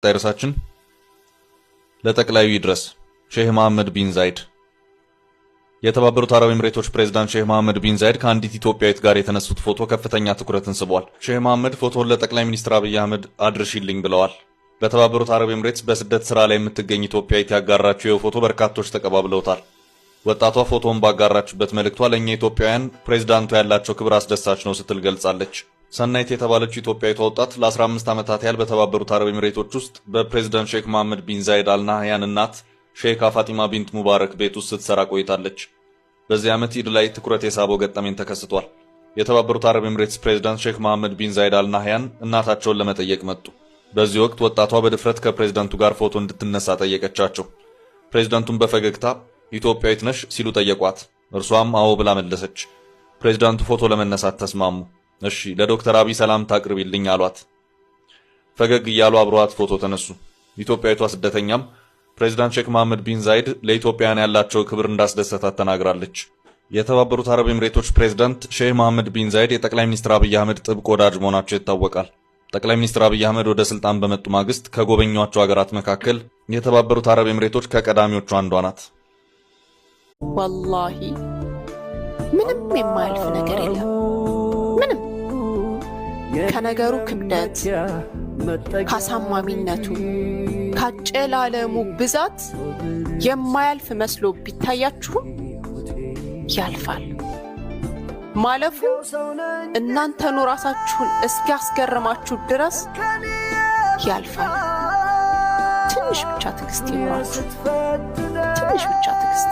ርዕሳችን ለጠቅላዩ ይድረስ ሼህ መሐመድ ቢን ዛይድ። የተባበሩት አረብ ኤምሬቶች ፕሬዝዳንት ሼህ መሐመድ ቢን ዛይድ ከአንዲት ኢትዮጵያዊት ጋር የተነሱት ፎቶ ከፍተኛ ትኩረትን ስቧል። ሼህ መሐመድ ፎቶውን ለጠቅላይ ሚኒስትር አብይ አህመድ አድርሽልኝ ብለዋል። በተባበሩት አረብ ኤምሬትስ በስደት ስራ ላይ የምትገኝ ኢትዮጵያዊት ያጋራችው የፎቶ በርካቶች ተቀባብለውታል። ወጣቷ ፎቶውን ባጋራችበት መልእክቷ ለኛ ኢትዮጵያውያን ፕሬዝዳንቱ ያላቸው ክብር አስደሳች ነው ስትል ገልጻለች። ሰናይት የተባለችው ኢትዮጵያዊቷ ወጣት ለ15 ዓመታት ያህል በተባበሩት አረብ ኤምሬቶች ውስጥ በፕሬዝዳንት ሼክ መሐመድ ቢን ዛይድ አልናህያን እናት ሼክ ፋቲማ ቢንት ሙባረክ ቤት ውስጥ ስትሰራ ቆይታለች። በዚህ ዓመት ኢድ ላይ ትኩረት የሳበው ገጠመኝ ተከስቷል። የተባበሩት አረብ ኤምሬትስ ፕሬዝዳንት ሼክ መሐመድ ቢን ዛይድ አልናህያን እናታቸውን ለመጠየቅ መጡ። በዚህ ወቅት ወጣቷ በድፍረት ከፕሬዝዳንቱ ጋር ፎቶ እንድትነሳ ጠየቀቻቸው። ፕሬዝዳንቱም በፈገግታ ኢትዮጵያዊት ነሽ ሲሉ ጠየቋት። እርሷም አዎ ብላ መለሰች። ፕሬዝዳንቱ ፎቶ ለመነሳት ተስማሙ። እሺ ለዶክተር አብይ ሰላምታ አቅርቢልኝ አሏት። ፈገግ እያሉ አብረዋት ፎቶ ተነሱ። ኢትዮጵያዊቷ ስደተኛም ፕሬዝዳንት ሼክ መሐመድ ቢን ዛይድ ለኢትዮጵያውያን ያላቸው ክብር እንዳስደሰታት ተናግራለች። የተባበሩት አረብ ኤምሬቶች ፕሬዝዳንት ሼህ መሐመድ ቢን ዛይድ የጠቅላይ ሚኒስትር አብይ አህመድ ጥብቅ ወዳጅ መሆናቸው ይታወቃል። ጠቅላይ ሚኒስትር አብይ አህመድ ወደ ስልጣን በመጡ ማግስት ከጎበኟቸው ሀገራት መካከል የተባበሩት አረብ ኤምሬቶች ከቀዳሚዎቹ አንዷ ናት። ወላሂ ምንም የማያልፍ ነገር የለም። ምንም ከነገሩ ክብደት፣ ካሳማሚነቱ፣ ካጨላለሙ ብዛት የማያልፍ መስሎ ቢታያችሁ ያልፋል። ማለፉ እናንተኑ ራሳችሁን እስኪያስገርማችሁ ድረስ ያልፋል። ትንሽ ብቻ ትዕግስት ይኖራችሁ። ትንሽ ብቻ ትዕግስት።